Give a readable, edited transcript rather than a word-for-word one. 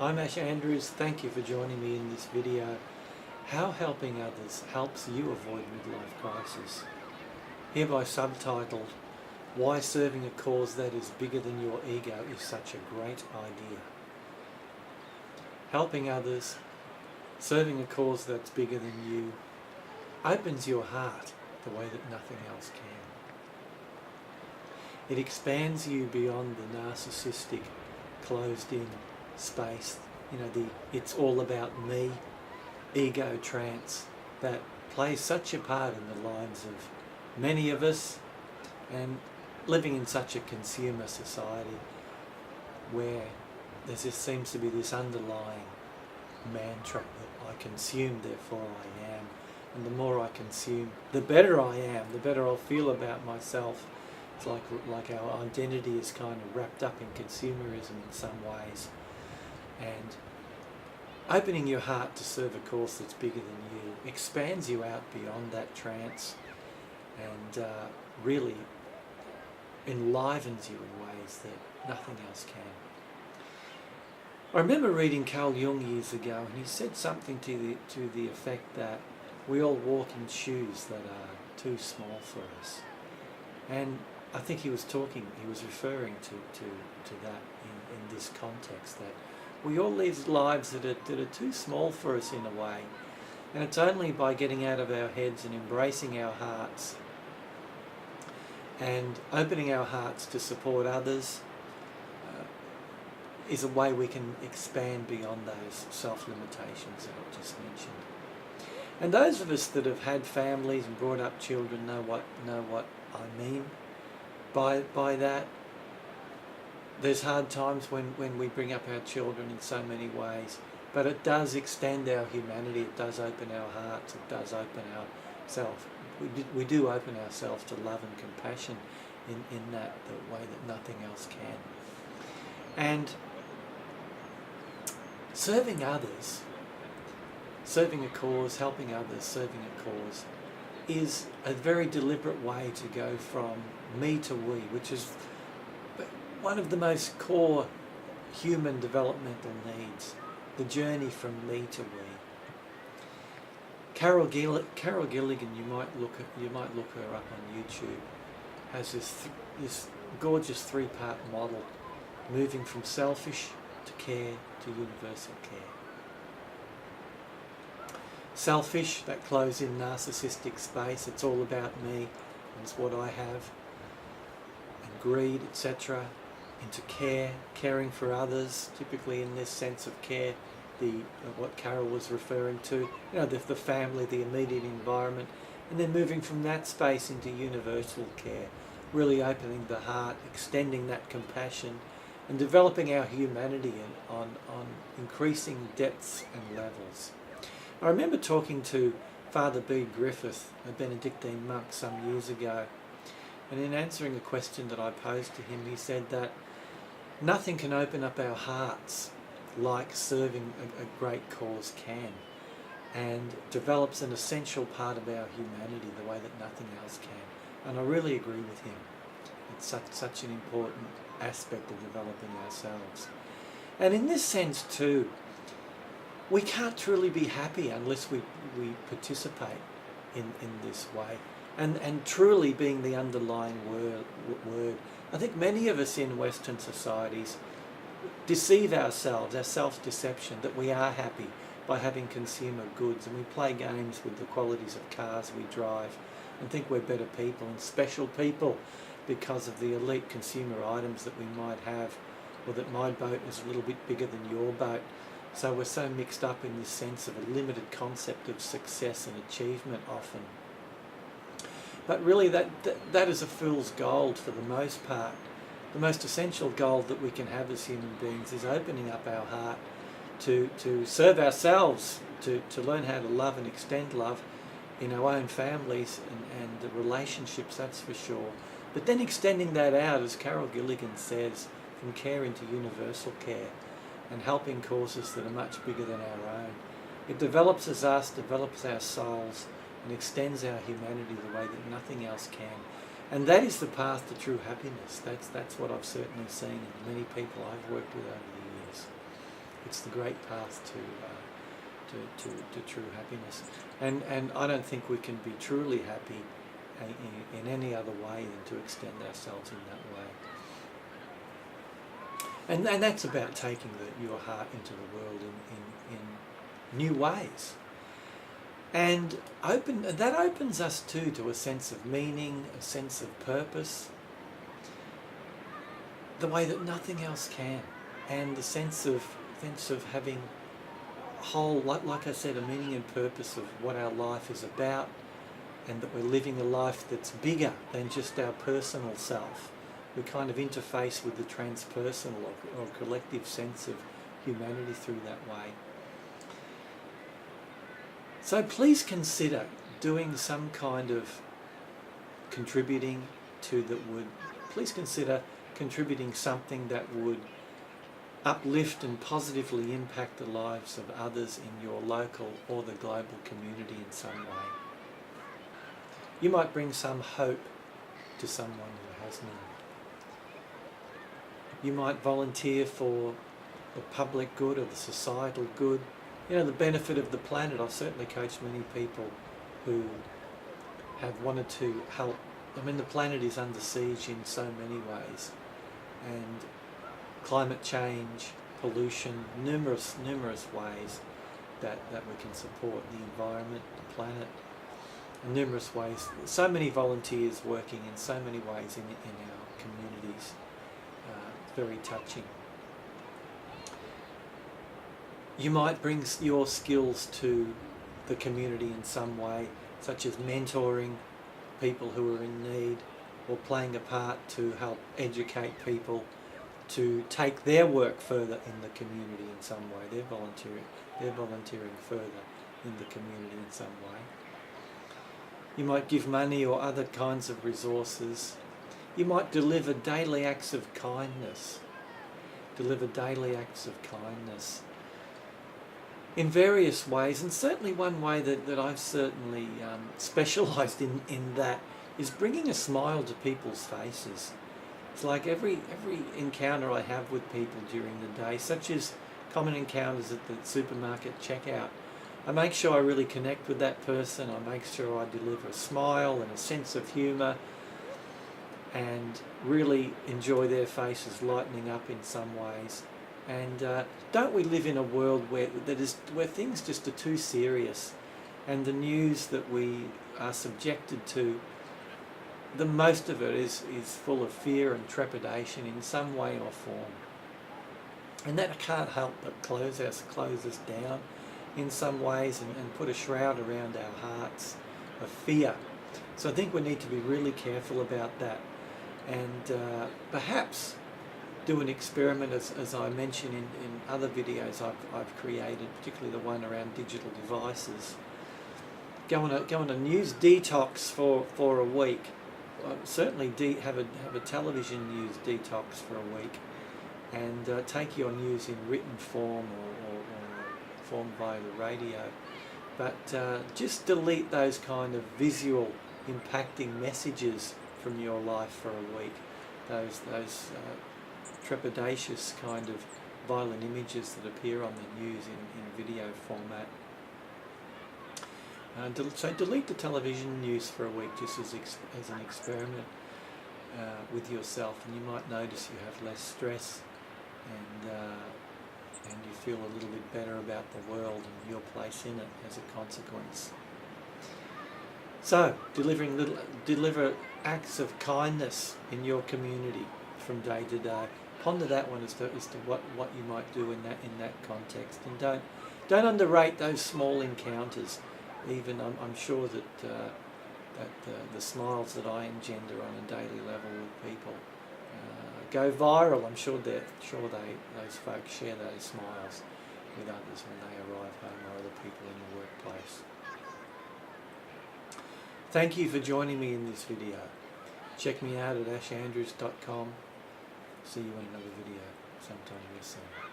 I'm Ash Andrews. Thank you for joining me in this video. How helping others helps you avoid midlife crisis. Hereby subtitled, Why Serving a Cause That Is Bigger Than Your Ego Is Such a Great Idea. Helping others, serving a cause that's bigger than you, opens your heart the way that nothing else can. It expands you beyond the narcissistic, closed-in space, the it's all about me, ego trance that plays such a part in the lives of many of us, and living in such a consumer society where there just seems to be this underlying mantra that I consume, therefore I am, and the more I consume, the better I am, the better I'll feel about myself. It's like our identity is kind of wrapped up in consumerism in some ways. And opening your heart to serve a cause that's bigger than you expands you out beyond that trance and really enlivens you in ways that nothing else can. I remember reading Carl Jung years ago, and he said something to the effect that we all walk in shoes that are too small for us. And I think he was referring to that in this context, that we all live lives that are too small for us in a way. And it's only by getting out of our heads and embracing our hearts and opening our hearts to support others is a way we can expand beyond those self-limitations that I just mentioned. And those of us that have had families and brought up children know what I mean by that. There's hard times when we bring up our children in so many ways, but it does extend our humanity, it does open our hearts, it does open ourselves. We do open ourselves to love and compassion in that the way that nothing else can. And serving others, serving a cause, helping others, serving a cause, is a very deliberate way to go from me to we, which is one of the most core human developmental needs, the journey from me to we. Carol Gilligan, you might look her up on YouTube, has this gorgeous three-part model, moving from selfish to care to universal care. Selfish, that close-in narcissistic space, it's all about me, and it's what I have, and greed, etc. Into care, caring for others, typically in this sense of care, what Carol was referring to, the family, the immediate environment, and then moving from that space into universal care, really opening the heart, extending that compassion, and developing our humanity on increasing depths and levels. I remember talking to Father B. Griffith, a Benedictine monk, some years ago, and in answering a question that I posed to him, he said that nothing can open up our hearts like serving a great cause can, and develops an essential part of our humanity the way that nothing else can. And I really agree with him. It's such an important aspect of developing ourselves. And in this sense too, we can't truly be happy unless we participate in this way. And truly being the underlying word. I think many of us in Western societies deceive ourselves, our self-deception, that we are happy by having consumer goods, and we play games with the qualities of cars we drive and think we're better people and special people because of the elite consumer items that we might have, or that my boat is a little bit bigger than your boat. So we're so mixed up in this sense of a limited concept of success and achievement often. But really that is a fool's gold for the most part. The most essential goal that we can have as human beings is opening up our heart to serve ourselves, to learn how to love and extend love in our own families and the relationships, that's for sure. But then extending that out, as Carol Gilligan says, from care into universal care, and helping causes that are much bigger than our own. It develops us, develops our souls, and extends our humanity the way that nothing else can. And that is the path to true happiness. That's what I've certainly seen in many people I've worked with over the years. It's the great path to true happiness. And I don't think we can be truly happy in any other way than to extend ourselves in that way. And that's about taking your heart into the world in new ways. And that opens us too to a sense of meaning, a sense of purpose, the way that nothing else can, and the sense of having whole, like I said, a meaning and purpose of what our life is about, and that we're living a life that's bigger than just our personal self. We kind of interface with the transpersonal or collective sense of humanity through that way. So please consider doing some kind of contributing please consider contributing something that would uplift and positively impact the lives of others in your local or the global community in some way. You might bring some hope to someone who has none. You might volunteer for the public good or the societal good. You know, the benefit of the planet. I've certainly coached many people who have wanted to help. I mean, the planet is under siege in so many ways. And climate change, pollution, numerous ways that we can support the environment, the planet, in numerous ways. So many volunteers working in so many ways in our communities. It's very touching. You might bring your skills to the community in some way, such as mentoring people who are in need, or playing a part to help educate people to take their work further in the community in some way. They're volunteering further in the community in some way. You might give money or other kinds of resources. You might deliver daily acts of kindness. In various ways, and certainly one way that I've certainly specialised in that is bringing a smile to people's faces. It's like every encounter I have with people during the day, such as common encounters at the supermarket checkout, I make sure I really connect with that person. I make sure I deliver a smile and a sense of humour and really enjoy their faces lightening up in some ways. And don't we live in a world where things just are too serious, and the news that we are subjected to, the most of it is full of fear and trepidation in some way or form. And that can't help but close us down in some ways and put a shroud around our hearts of fear. So I think we need to be really careful about that, and perhaps do an experiment, as I mentioned in other videos I've created, particularly the one around digital devices. Go on a news detox for a week. Certainly have a television news detox for a week, and take your news in written form or form via the radio. But just delete those kind of visual impacting messages from your life for a week. Those trepidatious kind of violent images that appear on the news in video format. So delete the television news for a week, just as an experiment with yourself, and you might notice you have less stress, and you feel a little bit better about the world and your place in it as a consequence. So deliver acts of kindness in your community from day to day. Ponder that one as to what you might do in that context, and don't underrate those small encounters. Even I'm sure that the smiles that I engender on a daily level with people go viral. I'm sure those folks share those smiles with others when they arrive home or other people in the workplace. Thank you for joining me in this video. Check me out at ashandrews.com. See you in another video sometime real soon.